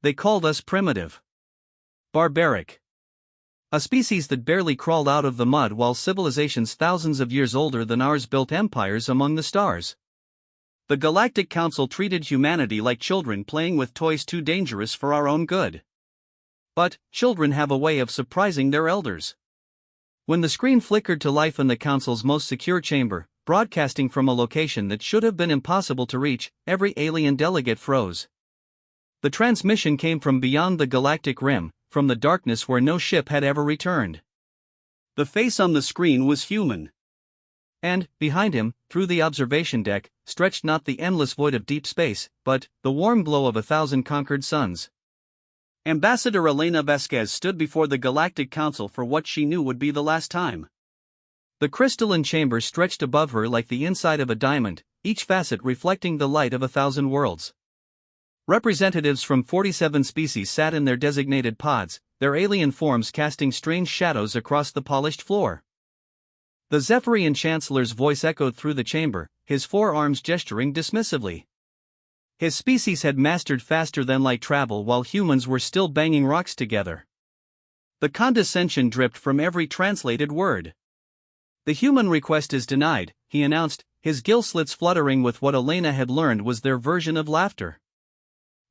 they called us primitive. Barbaric. A species that barely crawled out of the mud while civilizations thousands of years older than ours built empires among the stars. The Galactic Council treated humanity like children playing with toys too dangerous for our own good. But children have a way of surprising their elders. When the screen flickered to life in the Council's most secure chamber, broadcasting from a location that should have been impossible to reach, every alien delegate froze. The transmission came from beyond the galactic rim, from the darkness where no ship had ever returned. The face on the screen was human. And, behind him, through the observation deck, stretched not the endless void of deep space, but the warm glow of 1,000 conquered suns. Ambassador Elena Vasquez stood before the Galactic Council for what she knew would be the last time. The crystalline chamber stretched above her like the inside of a diamond, each facet reflecting the light of 1,000 worlds. Representatives from 47 species sat in their designated pods, their alien forms casting strange shadows across the polished floor. The Zephyrian Chancellor's voice echoed through the chamber, his forearms gesturing dismissively. His species had mastered faster-than-light travel while humans were still banging rocks together. The condescension dripped from every translated word. "The human request is denied," he announced, his gill slits fluttering with what Elena had learned was their version of laughter.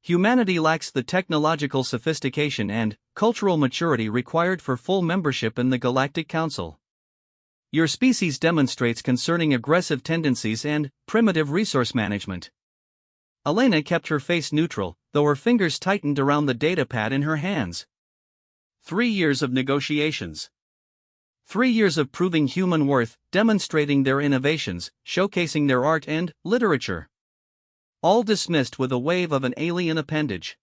Humanity lacks the technological sophistication and cultural maturity required for full membership in the Galactic Council. Your species demonstrates concerning aggressive tendencies and primitive resource management. Elena kept her face neutral, though her fingers tightened around the datapad in her hands. 3 years of negotiations. 3 years of proving human worth, demonstrating their innovations, showcasing their art and literature. All dismissed with a wave of an alien appendage.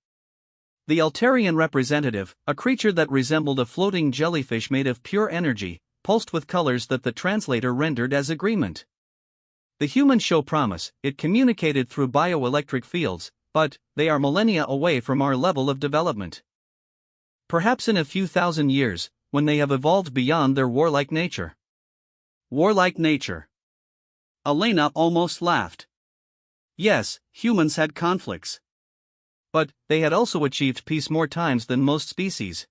The Altarian representative, a creature that resembled a floating jellyfish made of pure energy, pulsed with colors that the translator rendered as agreement. The humans show promise, it communicated through bioelectric fields, but they are millennia away from our level of development. Perhaps in a few thousand years, when they have evolved beyond their warlike nature. Warlike nature. Elena almost laughed. Yes, humans had conflicts. But they had also achieved peace more times than most species.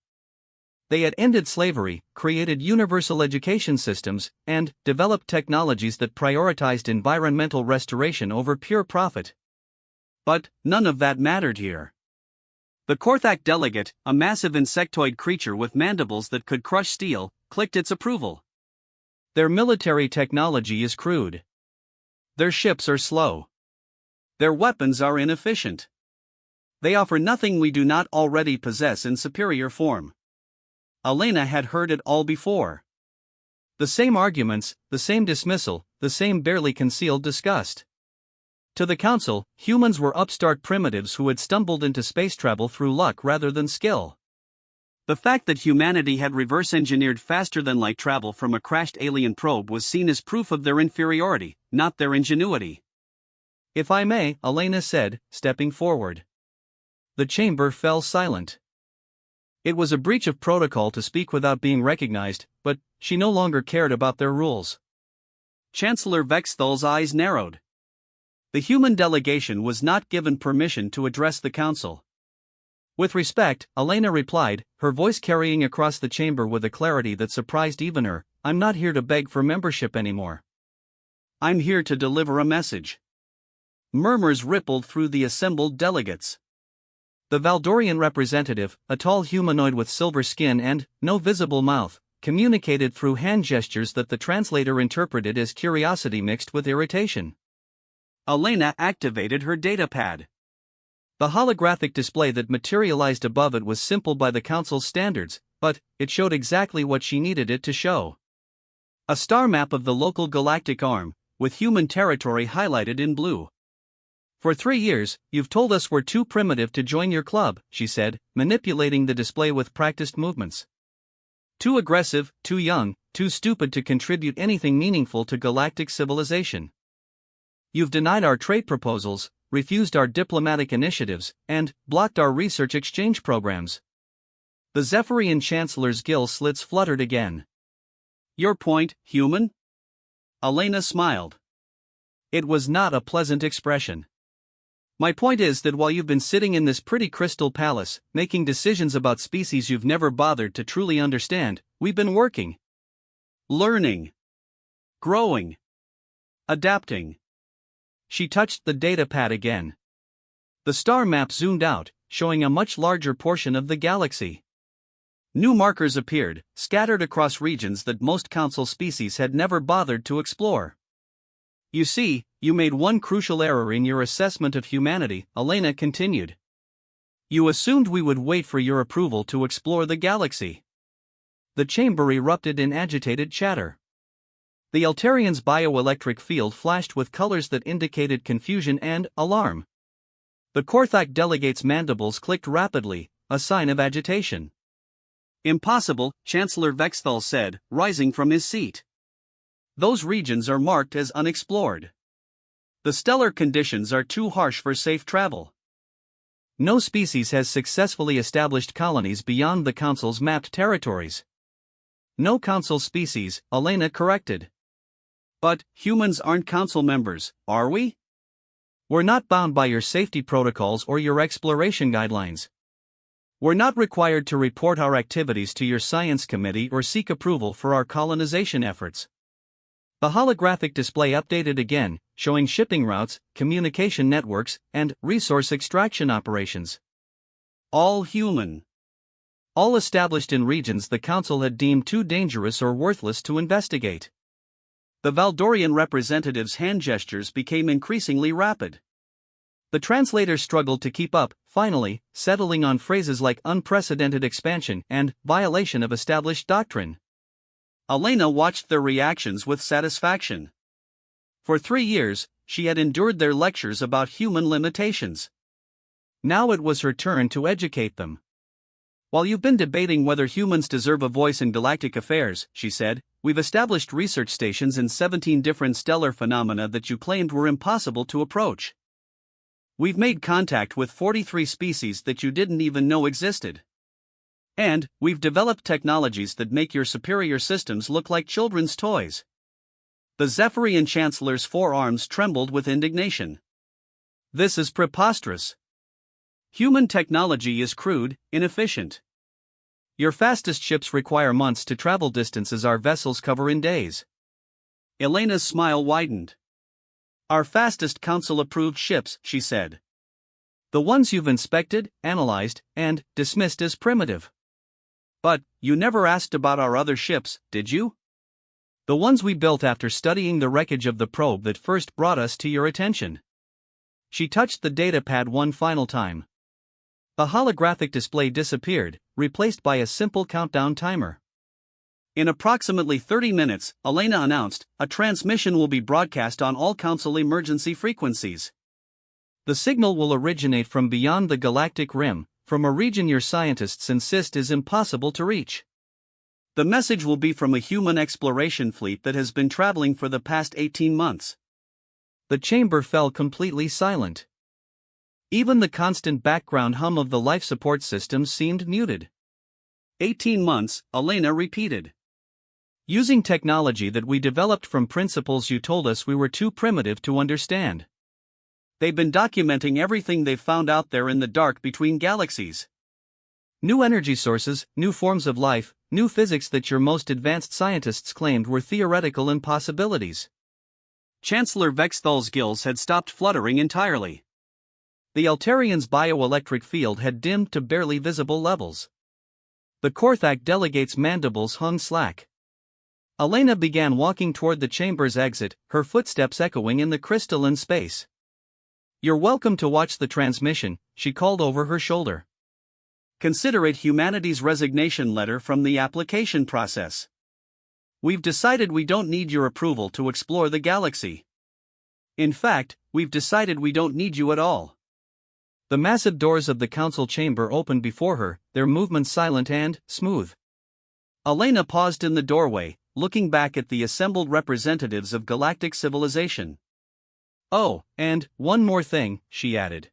They had ended slavery, created universal education systems, and developed technologies that prioritized environmental restoration over pure profit. But none of that mattered here. The Korthak delegate, a massive insectoid creature with mandibles that could crush steel, clicked its approval. Their military technology is crude. Their ships are slow. Their weapons are inefficient. They offer nothing we do not already possess in superior form. Elena had heard it all before. The same arguments, the same dismissal, the same barely concealed disgust. To the Council, humans were upstart primitives who had stumbled into space travel through luck rather than skill. The fact that humanity had reverse-engineered faster-than-light travel from a crashed alien probe was seen as proof of their inferiority, not their ingenuity. "If I may," Elena said, stepping forward. The chamber fell silent. It was a breach of protocol to speak without being recognized, but she no longer cared about their rules. Chancellor Vexthal's eyes narrowed. The human delegation was not given permission to address the council. With respect, Elena replied, her voice carrying across the chamber with a clarity that surprised even her, "I'm not here to beg for membership anymore. I'm here to deliver a message." Murmurs rippled through the assembled delegates. The Valdorian representative, a tall humanoid with silver skin and no visible mouth, communicated through hand gestures that the translator interpreted as curiosity mixed with irritation. Elena activated her datapad. The holographic display that materialized above it was simple by the Council's standards, but it showed exactly what she needed it to show. A star map of the local galactic arm, with human territory highlighted in blue. "For 3 years, you've told us we're too primitive to join your club," she said, manipulating the display with practiced movements. "Too aggressive, too young, too stupid to contribute anything meaningful to galactic civilization. You've denied our trade proposals, refused our diplomatic initiatives, and blocked our research exchange programs." The Zephyrian Chancellor's gill slits fluttered again. "Your point, human?" Elena smiled. It was not a pleasant expression. My point is that while you've been sitting in this pretty crystal palace, making decisions about species you've never bothered to truly understand, we've been working, learning, growing, adapting. She touched the data pad again. The star map zoomed out, showing a much larger portion of the galaxy. New markers appeared, scattered across regions that most council species had never bothered to explore. You see, you made one crucial error in your assessment of humanity, Elena continued. You assumed we would wait for your approval to explore the galaxy. The chamber erupted in agitated chatter. The Eltarian's bioelectric field flashed with colors that indicated confusion and alarm. The Korthak delegate's mandibles clicked rapidly, a sign of agitation. Impossible, Chancellor Vexthal said, rising from his seat. Those regions are marked as unexplored. The stellar conditions are too harsh for safe travel. No species has successfully established colonies beyond the Council's mapped territories. No Council species, Elena corrected. But, humans aren't Council members, are we? We're not bound by your safety protocols or your exploration guidelines. We're not required to report our activities to your science committee or seek approval for our colonization efforts. The holographic display updated again, showing shipping routes, communication networks, and resource extraction operations. All human. All established in regions the Council had deemed too dangerous or worthless to investigate. The Valdorian representative's hand gestures became increasingly rapid. The translator struggled to keep up, finally, settling on phrases like unprecedented expansion and violation of established doctrine. Elena watched their reactions with satisfaction. For 3 years, she had endured their lectures about human limitations. Now it was her turn to educate them. While you've been debating whether humans deserve a voice in galactic affairs, she said, we've established research stations in 17 different stellar phenomena that you claimed were impossible to approach. We've made contact with 43 species that you didn't even know existed. And, we've developed technologies that make your superior systems look like children's toys. The Zephyrian Chancellor's forearms trembled with indignation. This is preposterous. Human technology is crude, inefficient. Your fastest ships require months to travel distances our vessels cover in days. Elena's smile widened. Our fastest Council-approved ships, she said. The ones you've inspected, analyzed, and dismissed as primitive. But, you never asked about our other ships, did you? The ones we built after studying the wreckage of the probe that first brought us to your attention. She touched the data pad one final time. The holographic display disappeared, replaced by a simple countdown timer. In approximately 30 minutes, Elena announced, a transmission will be broadcast on all Council emergency frequencies. The signal will originate from beyond the galactic rim, from a region your scientists insist is impossible to reach. The message will be from a human exploration fleet that has been traveling for the past 18 months. The chamber fell completely silent. Even the constant background hum of the life support system seemed muted. 18 months, Elena repeated. Using technology that we developed from principles you told us we were too primitive to understand. They've been documenting everything they've found out there in the dark between galaxies. New energy sources, new forms of life, new physics that your most advanced scientists claimed were theoretical impossibilities. Chancellor Vexthal's gills had stopped fluttering entirely. The Eltarian's bioelectric field had dimmed to barely visible levels. The Korthak delegate's mandibles hung slack. Elena began walking toward the chamber's exit, her footsteps echoing in the crystalline space. You're welcome to watch the transmission, she called over her shoulder. Consider it humanity's resignation letter from the application process. We've decided we don't need your approval to explore the galaxy. In fact, we've decided we don't need you at all. The massive doors of the council chamber opened before her, their movements silent and smooth. Elena paused in the doorway, looking back at the assembled representatives of galactic civilization. Oh, and one more thing, she added.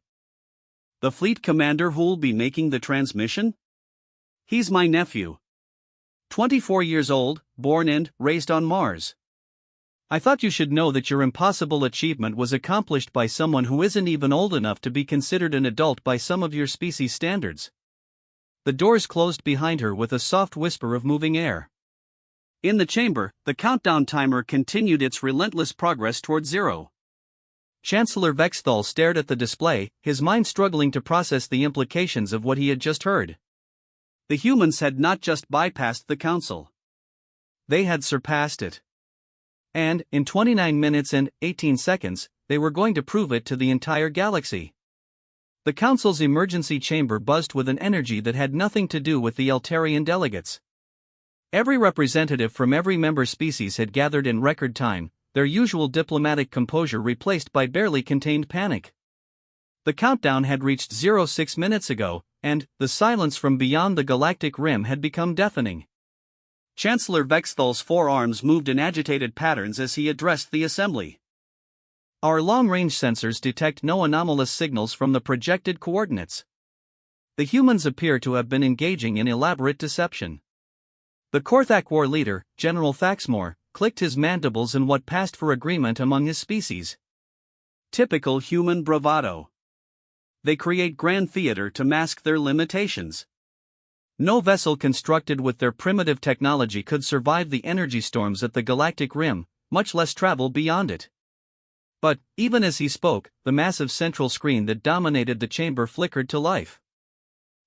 The fleet commander who'll be making the transmission? He's my nephew. 24 years old, born and raised on Mars. I thought you should know that your impossible achievement was accomplished by someone who isn't even old enough to be considered an adult by some of your species' standards. The doors closed behind her with a soft whisper of moving air. In the chamber, the countdown timer continued its relentless progress toward zero. Chancellor Vexthal stared at the display, his mind struggling to process the implications of what he had just heard. The humans had not just bypassed the council. They had surpassed it. And, in 29 minutes and 18 seconds, they were going to prove it to the entire galaxy. The council's emergency chamber buzzed with an energy that had nothing to do with the Eltarian delegates. Every representative from every member species had gathered in record time, their usual diplomatic composure replaced by barely contained panic. The countdown had reached 06 minutes ago, and the silence from beyond the galactic rim had become deafening. Chancellor Vexthal's forearms moved in agitated patterns as he addressed the assembly. Our long-range sensors detect no anomalous signals from the projected coordinates. The humans appear to have been engaging in elaborate deception. The Korthak War leader, General Thaxmore, clicked his mandibles in what passed for agreement among his species. Typical human bravado. They create grand theater to mask their limitations. No vessel constructed with their primitive technology could survive the energy storms at the galactic rim, much less travel beyond it. But, even as he spoke, the massive central screen that dominated the chamber flickered to life.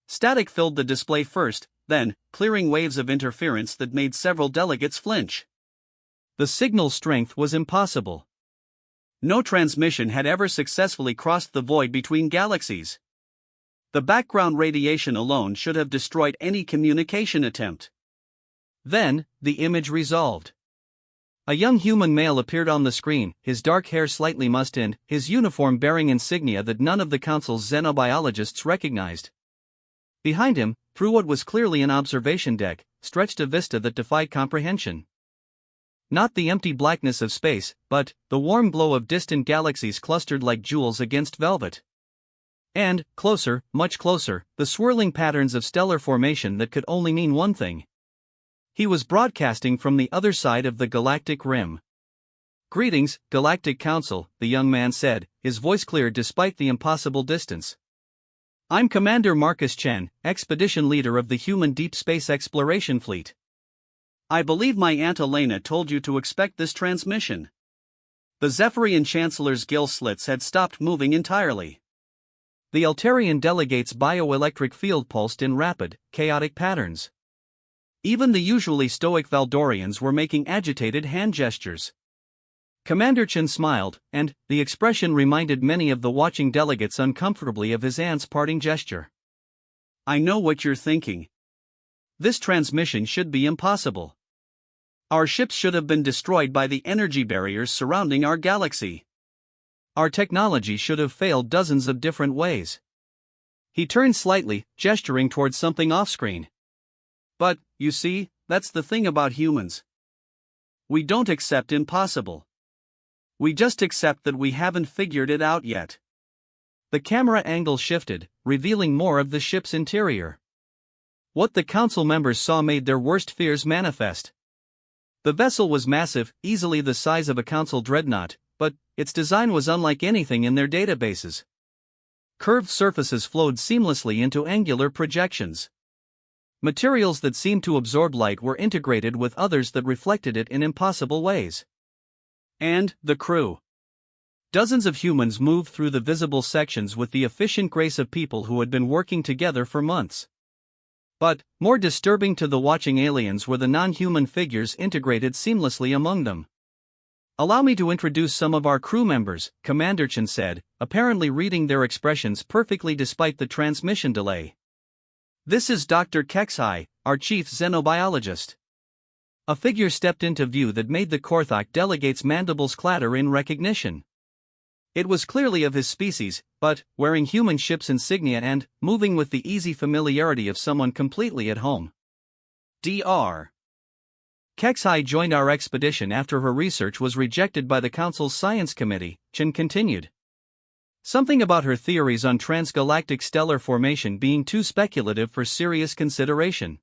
Static filled the display first, then, clearing waves of interference that made several delegates flinch. The signal strength was impossible. No transmission had ever successfully crossed the void between galaxies. The background radiation alone should have destroyed any communication attempt. Then, the image resolved. A young human male appeared on the screen, his dark hair slightly mussed-in, his uniform bearing insignia that none of the Council's xenobiologists recognized. Behind him, through what was clearly an observation deck, stretched a vista that defied comprehension. Not the empty blackness of space, but the warm glow of distant galaxies clustered like jewels against velvet. And, closer, much closer, the swirling patterns of stellar formation that could only mean one thing. He was broadcasting from the other side of the galactic rim. "Greetings, Galactic Council," the young man said, his voice clear despite the impossible distance. "I'm Commander Marcus Chen, expedition leader of the human deep space exploration fleet. I believe my Aunt Elena told you to expect this transmission." The Zephyrian Chancellor's gill slits had stopped moving entirely. The Eltarian delegate's bioelectric field pulsed in rapid, chaotic patterns. Even the usually stoic Valdorians were making agitated hand gestures. Commander Chen smiled, and the expression reminded many of the watching delegates uncomfortably of his aunt's parting gesture. "I know what you're thinking. This transmission should be impossible. Our ships should have been destroyed by the energy barriers surrounding our galaxy. Our technology should have failed dozens of different ways." He turned slightly, gesturing towards something off-screen. "But, you see, that's the thing about humans. We don't accept impossible. We just accept that we haven't figured it out yet." The camera angle shifted, revealing more of the ship's interior. What the council members saw made their worst fears manifest. The vessel was massive, easily the size of a council dreadnought, but its design was unlike anything in their databases. Curved surfaces flowed seamlessly into angular projections. Materials that seemed to absorb light were integrated with others that reflected it in impossible ways. And the crew. Dozens of humans moved through the visible sections with the efficient grace of people who had been working together for months. But, more disturbing to the watching aliens were the non-human figures integrated seamlessly among them. "Allow me to introduce some of our crew members," Commander Chen said, apparently reading their expressions perfectly despite the transmission delay. "This is Dr. Kexhai, our chief xenobiologist." A figure stepped into view that made the Korthak delegate's mandibles clatter in recognition. It was clearly of his species, but wearing human ship's insignia and moving with the easy familiarity of someone completely at home. Dr. Kexhai joined our expedition after her research was rejected by the Council's Science Committee, Chen continued. Something about her theories on transgalactic stellar formation being too speculative for serious consideration.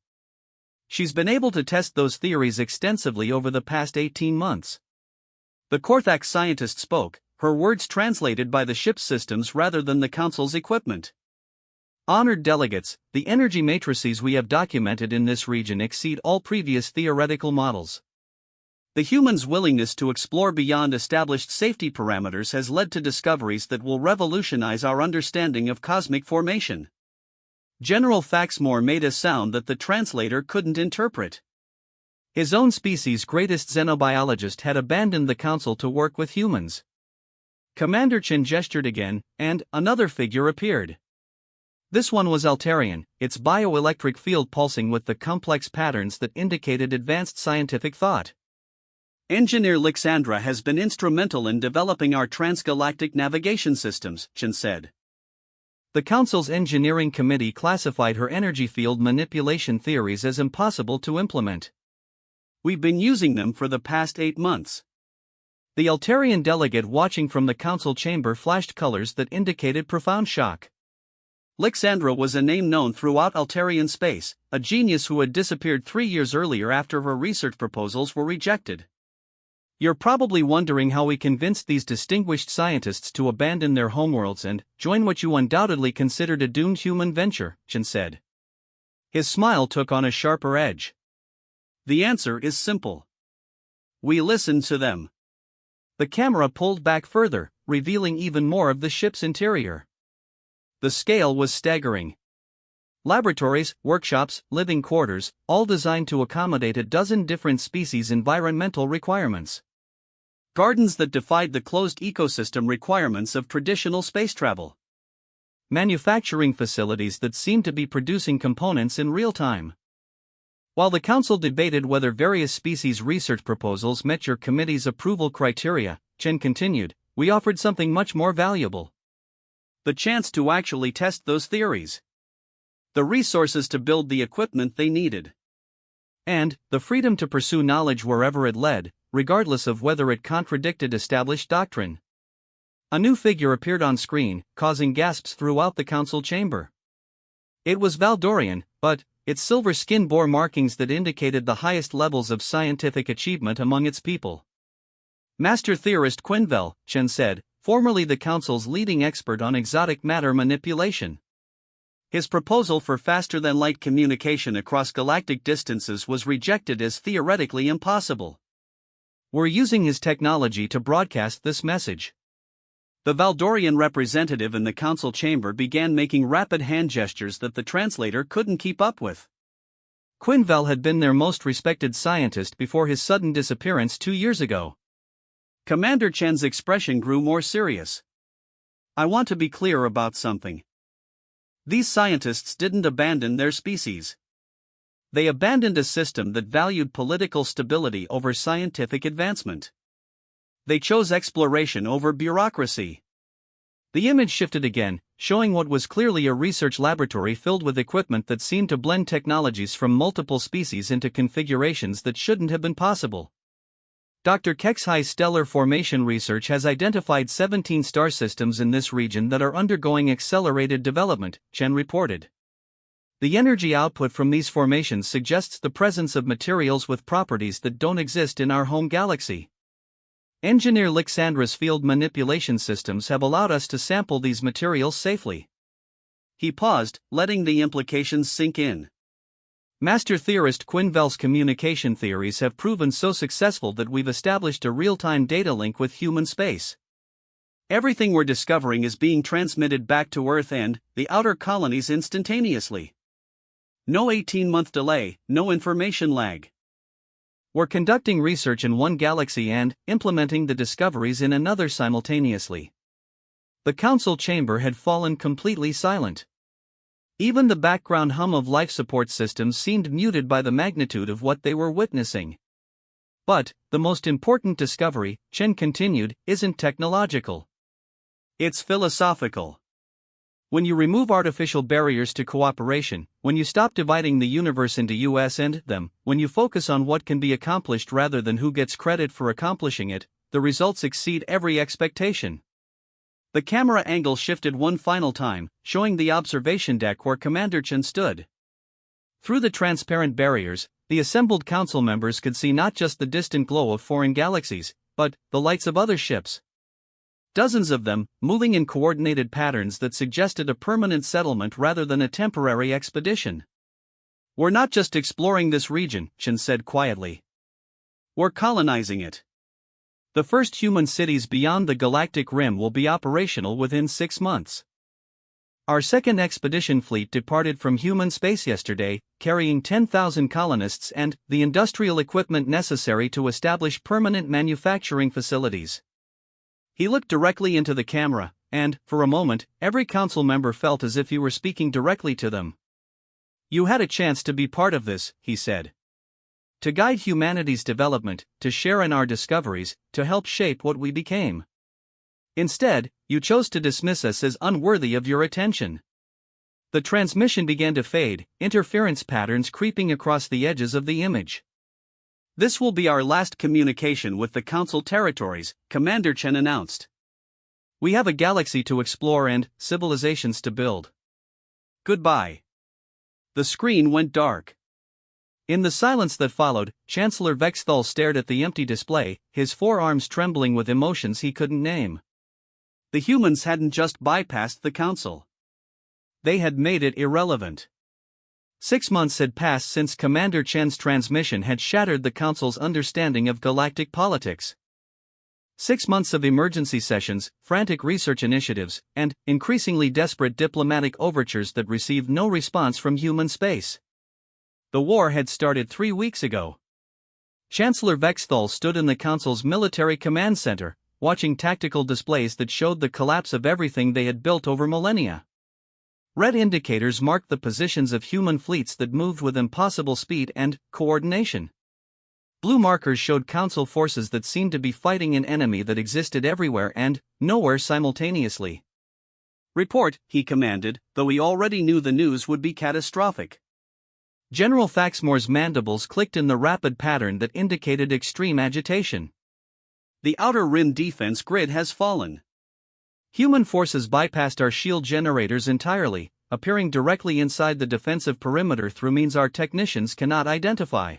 She's been able to test those theories extensively over the past 18 months. The Korthak scientist spoke, her words translated by the ship's systems rather than the Council's equipment. Honored delegates, the energy matrices we have documented in this region exceed all previous theoretical models. The humans' willingness to explore beyond established safety parameters has led to discoveries that will revolutionize our understanding of cosmic formation. General Faxmore made a sound that the translator couldn't interpret. His own species' greatest xenobiologist had abandoned the Council to work with humans. Commander Chen gestured again, and another figure appeared. This one was Altarian, its bioelectric field pulsing with the complex patterns that indicated advanced scientific thought. Engineer Lixandra has been instrumental in developing our transgalactic navigation systems, Chen said. The Council's engineering committee classified her energy field manipulation theories as impossible to implement. We've been using them for the past 8 months. The Altarian delegate watching from the Council chamber flashed colors that indicated profound shock. Lixandra was a name known throughout Altarian space, a genius who had disappeared 3 years earlier after her research proposals were rejected. You're probably wondering how we convinced these distinguished scientists to abandon their homeworlds and join what you undoubtedly considered a doomed human venture, Chen said. His smile took on a sharper edge. The answer is simple. We listened to them. The camera pulled back further, revealing even more of the ship's interior. The scale was staggering. Laboratories, workshops, living quarters, all designed to accommodate a dozen different species' environmental requirements. Gardens that defied the closed ecosystem requirements of traditional space travel. Manufacturing facilities that seemed to be producing components in real time. While the Council debated whether various species' research proposals met your committee's approval criteria, Chen continued, we offered something much more valuable. The chance to actually test those theories. The resources to build the equipment they needed. And the freedom to pursue knowledge wherever it led, regardless of whether it contradicted established doctrine. A new figure appeared on screen, causing gasps throughout the Council chamber. It was Valdorian, but its silver skin bore markings that indicated the highest levels of scientific achievement among its people. Master theorist Quinvel, Chen said, formerly the Council's leading expert on exotic matter manipulation. His proposal for faster-than-light communication across galactic distances was rejected as theoretically impossible. We're using his technology to broadcast this message. The Valdorian representative in the Council chamber began making rapid hand gestures that the translator couldn't keep up with. Quinvel had been their most respected scientist before his sudden disappearance 2 years ago. Commander Chen's expression grew more serious. I want to be clear about something. These scientists didn't abandon their species. They abandoned a system that valued political stability over scientific advancement. They chose exploration over bureaucracy. The image shifted again, showing what was clearly a research laboratory filled with equipment that seemed to blend technologies from multiple species into configurations that shouldn't have been possible. Dr. Kexhai's stellar formation research has identified 17 star systems in this region that are undergoing accelerated development, Chen reported. The energy output from these formations suggests the presence of materials with properties that don't exist in our home galaxy. Engineer Lixandra's field manipulation systems have allowed us to sample these materials safely. He paused, letting the implications sink in. Master theorist Quinvel's communication theories have proven so successful that we've established a real-time data link with human space. Everything we're discovering is being transmitted back to Earth and the outer colonies instantaneously. No 18-month delay, no information lag. We're conducting research in one galaxy and implementing the discoveries in another simultaneously. The Council chamber had fallen completely silent. Even the background hum of life support systems seemed muted by the magnitude of what they were witnessing. But the most important discovery, Chen continued, isn't technological. It's philosophical. When you remove artificial barriers to cooperation, when you stop dividing the universe into us and them, when you focus on what can be accomplished rather than who gets credit for accomplishing it, the results exceed every expectation. The camera angle shifted one final time, showing the observation deck where Commander Chen stood. Through the transparent barriers, the assembled council members could see not just the distant glow of foreign galaxies, but the lights of other ships. Dozens of them, moving in coordinated patterns that suggested a permanent settlement rather than a temporary expedition. "We're not just exploring this region," Chen said quietly. "We're colonizing it. The first human cities beyond the galactic rim will be operational within 6 months. Our second expedition fleet departed from human space yesterday, carrying 10,000 colonists and the industrial equipment necessary to establish permanent manufacturing facilities." He looked directly into the camera, and, for a moment, every council member felt as if he were speaking directly to them. "You had a chance to be part of this," he said. "To guide humanity's development, to share in our discoveries, to help shape what we became. Instead, you chose to dismiss us as unworthy of your attention." The transmission began to fade, interference patterns creeping across the edges of the image. "This will be our last communication with the Council territories," Commander Chen announced. "We have a galaxy to explore and civilizations to build. Goodbye." The screen went dark. In the silence that followed, Chancellor Vexthal stared at the empty display, his forearms trembling with emotions he couldn't name. The humans hadn't just bypassed the Council. They had made it irrelevant. 6 months had passed since Commander Chen's transmission had shattered the Council's understanding of galactic politics. 6 months of emergency sessions, frantic research initiatives, and increasingly desperate diplomatic overtures that received no response from human space. The war had started 3 weeks ago. Chancellor Vexthal stood in the Council's military command center, watching tactical displays that showed the collapse of everything they had built over millennia. Red indicators marked the positions of human fleets that moved with impossible speed and coordination. Blue markers showed Council forces that seemed to be fighting an enemy that existed everywhere and nowhere simultaneously. "Report," he commanded, though he already knew the news would be catastrophic. General Faxmore's mandibles clicked in the rapid pattern that indicated extreme agitation. "The outer rim defense grid has fallen. Human forces bypassed our shield generators entirely, appearing directly inside the defensive perimeter through means our technicians cannot identify.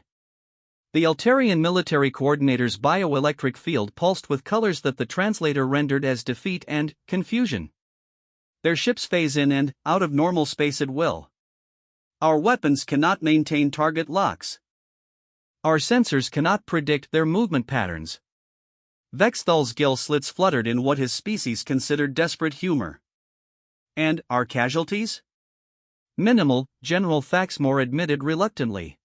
The Altarian military coordinator's bioelectric field pulsed with colors that the translator rendered as defeat and confusion. Their ships phase in and out of normal space at will. Our weapons cannot maintain target locks. Our sensors cannot predict their movement patterns." Vexthal's gill slits fluttered in what his species considered desperate humor. "And our casualties?" "Minimal," General Faxmore admitted reluctantly.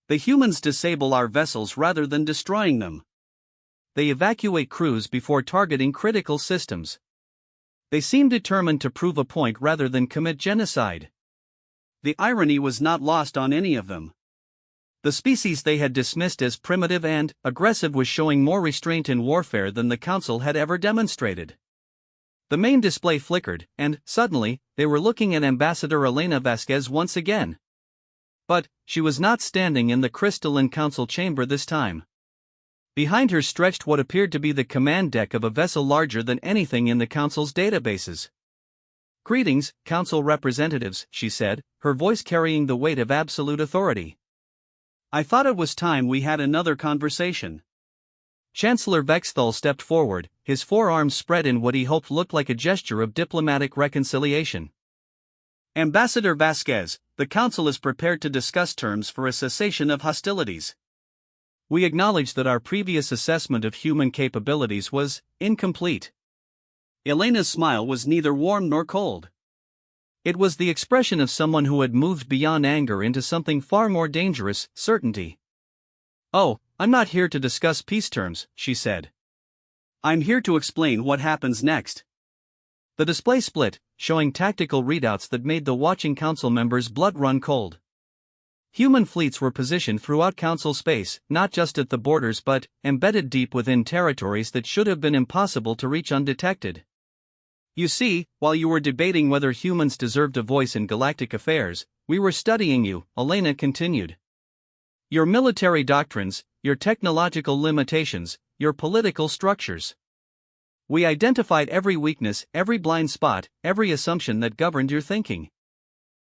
"The humans disable our vessels rather than destroying them. They evacuate crews before targeting critical systems. They seem determined to prove a point rather than commit genocide." The irony was not lost on any of them. The species they had dismissed as primitive and aggressive was showing more restraint in warfare than the Council had ever demonstrated. The main display flickered, and, suddenly, they were looking at Ambassador Elena Vasquez once again. But she was not standing in the crystalline Council chamber this time. Behind her stretched what appeared to be the command deck of a vessel larger than anything in the Council's databases. "Greetings, Council representatives," she said, her voice carrying the weight of absolute authority. "I thought it was time we had another conversation." Chancellor Vexthal stepped forward, his forearms spread in what he hoped looked like a gesture of diplomatic reconciliation. "Ambassador Vasquez, the Council is prepared to discuss terms for a cessation of hostilities. We acknowledge that our previous assessment of human capabilities was incomplete." Elena's smile was neither warm nor cold. It was the expression of someone who had moved beyond anger into something far more dangerous, certainty. "Oh, I'm not here to discuss peace terms," she said. "I'm here to explain what happens next." The display split, showing tactical readouts that made the watching Council members' blood run cold. Human fleets were positioned throughout Council space, not just at the borders but embedded deep within territories that should have been impossible to reach undetected. "You see, while you were debating whether humans deserved a voice in galactic affairs, we were studying you," Elena continued. "Your military doctrines, your technological limitations, your political structures. We identified every weakness, every blind spot, every assumption that governed your thinking."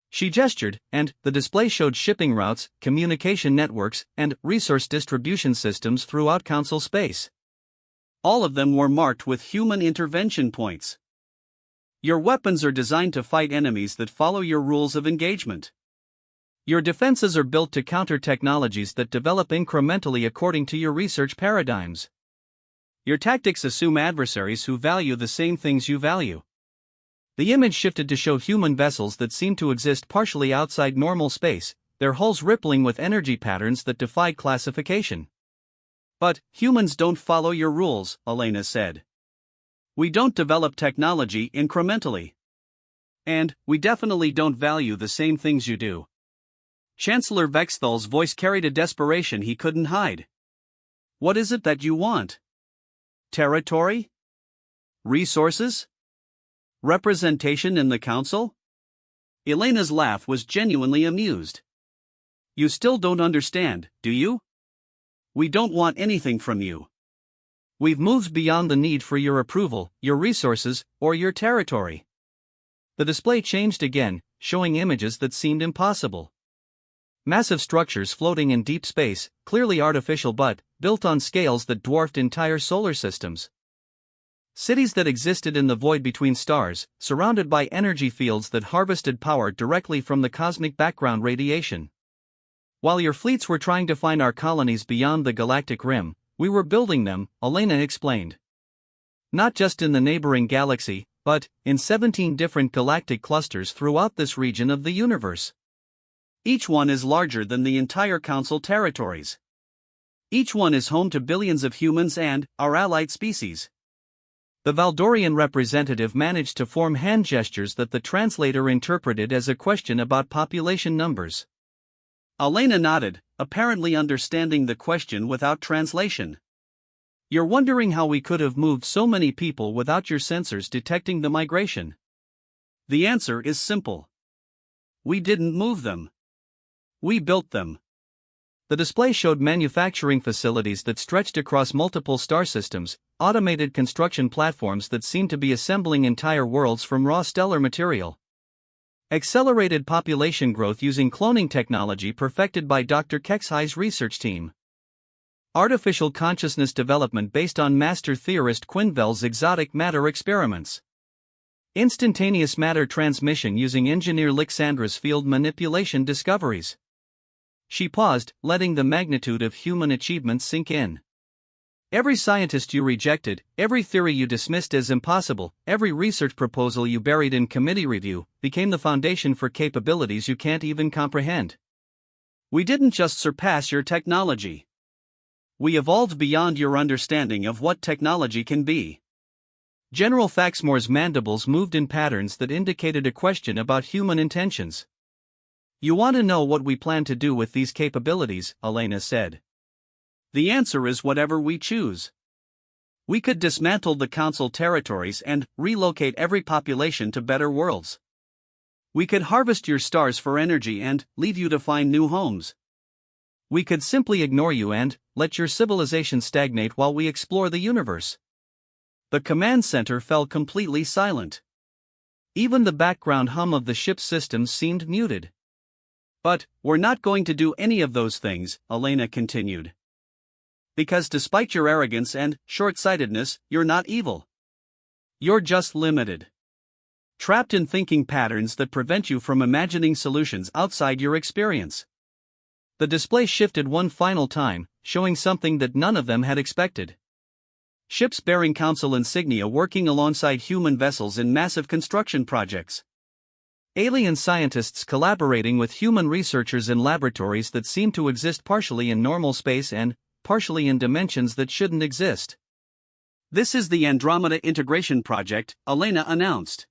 She gestured, and the display showed shipping routes, communication networks, and resource distribution systems throughout Council space. All of them were marked with human intervention points. Your weapons are designed to fight enemies that follow your rules of engagement. Your defenses are built to counter technologies that develop incrementally according to your research paradigms. Your tactics assume adversaries who value the same things you value. The image shifted to show human vessels that seem to exist partially outside normal space, their hulls rippling with energy patterns that defied classification. But humans don't follow your rules, Elena said. We don't develop technology incrementally. And we definitely don't value the same things you do. Chancellor Vexthal's voice carried a desperation he couldn't hide. What is it that you want? Territory? Resources? Representation in the council? Elena's laugh was genuinely amused. You still don't understand, do you? We don't want anything from you. We've moved beyond the need for your approval, your resources, or your territory. The display changed again, showing images that seemed impossible. Massive structures floating in deep space, clearly artificial but built on scales that dwarfed entire solar systems. Cities that existed in the void between stars, surrounded by energy fields that harvested power directly from the cosmic background radiation. While your fleets were trying to find our colonies beyond the galactic rim, we were building them, Elena explained. Not just in the neighboring galaxy, but in 17 different galactic clusters throughout this region of the universe. Each one is larger than the entire Council territories. Each one is home to billions of humans and our allied species. The Valdorian representative managed to form hand gestures that the translator interpreted as a question about population numbers. Elena nodded, apparently understanding the question without translation. You're wondering how we could have moved so many people without your sensors detecting the migration. The answer is simple. We didn't move them. We built them. The display showed manufacturing facilities that stretched across multiple star systems, automated construction platforms that seemed to be assembling entire worlds from raw stellar material. Accelerated population growth using cloning technology perfected by Dr. Kexhai's research team. Artificial consciousness development based on master theorist Quinvel's exotic matter experiments. Instantaneous matter transmission using engineer Lixandra's field manipulation discoveries. She paused, letting the magnitude of human achievements sink in. Every scientist you rejected, every theory you dismissed as impossible, every research proposal you buried in committee review, became the foundation for capabilities you can't even comprehend. We didn't just surpass your technology. We evolved beyond your understanding of what technology can be. General Faxmore's mandibles moved in patterns that indicated a question about human intentions. You want to know what we plan to do with these capabilities, Elena said. The answer is whatever we choose. We could dismantle the Council territories and relocate every population to better worlds. We could harvest your stars for energy and leave you to find new homes. We could simply ignore you and let your civilization stagnate while we explore the universe. The command center fell completely silent. Even the background hum of the ship's systems seemed muted. But we're not going to do any of those things, Elena continued. Because despite your arrogance and short-sightedness, you're not evil. You're just limited. Trapped in thinking patterns that prevent you from imagining solutions outside your experience. The display shifted one final time, showing something that none of them had expected. Ships bearing Council insignia working alongside human vessels in massive construction projects. Alien scientists collaborating with human researchers in laboratories that seem to exist partially in normal space and partially in dimensions that shouldn't exist. This is the Andromeda Integration Project, Elena announced.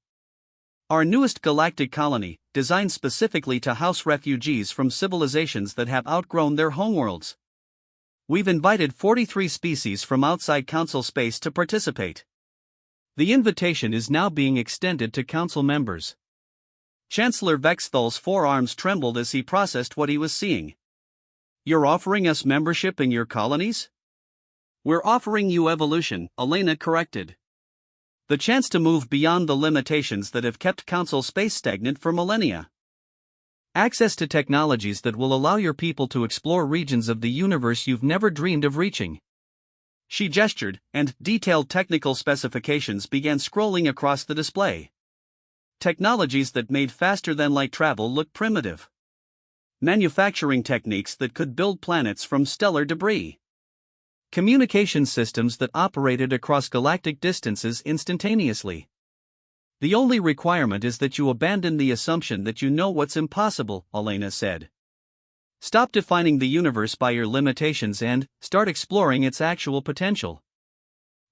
Our newest galactic colony, designed specifically to house refugees from civilizations that have outgrown their homeworlds. We've invited 43 species from outside Council space to participate. The invitation is now being extended to Council members. Chancellor Vexthal's forearms trembled as he processed what he was seeing. You're offering us membership in your colonies? We're offering you evolution, Elena corrected. The chance to move beyond the limitations that have kept Council space stagnant for millennia. Access to technologies that will allow your people to explore regions of the universe you've never dreamed of reaching. She gestured, and detailed technical specifications began scrolling across the display. Technologies that made faster-than-light travel look primitive. Manufacturing techniques that could build planets from stellar debris. Communication systems that operated across galactic distances instantaneously. The only requirement is that you abandon the assumption that you know what's impossible, Elena said. Stop defining the universe by your limitations and start exploring its actual potential.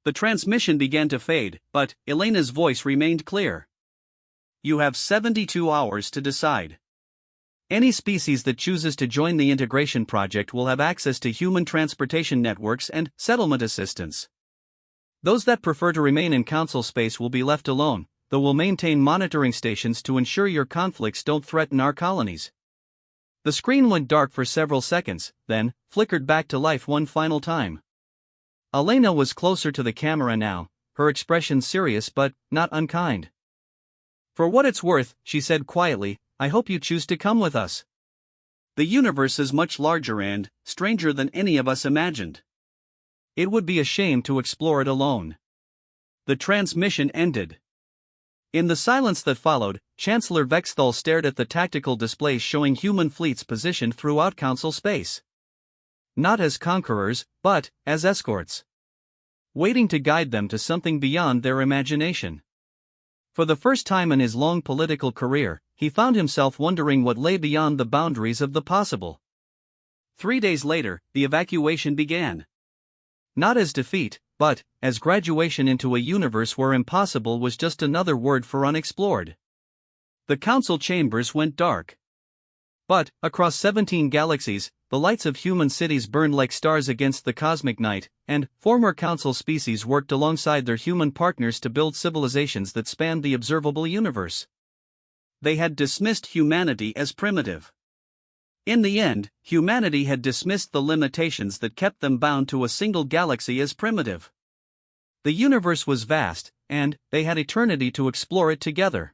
The transmission began to fade, but Elena's voice remained clear. You have 72 hours to decide. Any species that chooses to join the integration project will have access to human transportation networks and settlement assistance. Those that prefer to remain in council space will be left alone, though we'll maintain monitoring stations to ensure your conflicts don't threaten our colonies. The screen went dark for several seconds, then flickered back to life one final time. Elena was closer to the camera now, her expression serious but not unkind. For what it's worth, she said quietly, I hope you choose to come with us. The universe is much larger and stranger than any of us imagined. It would be a shame to explore it alone. The transmission ended. In the silence that followed, Chancellor Vexthal stared at the tactical displays showing human fleets positioned throughout Council space. Not as conquerors, but as escorts. Waiting to guide them to something beyond their imagination. For the first time in his long political career, he found himself wondering what lay beyond the boundaries of the possible. 3 days later, the evacuation began. Not as defeat, but as graduation into a universe where impossible was just another word for unexplored. The council chambers went dark. But, across 17 galaxies, the lights of human cities burned like stars against the cosmic night, and former council species worked alongside their human partners to build civilizations that spanned the observable universe. They had dismissed humanity as primitive. In the end, humanity had dismissed the limitations that kept them bound to a single galaxy as primitive. The universe was vast, and they had eternity to explore it together.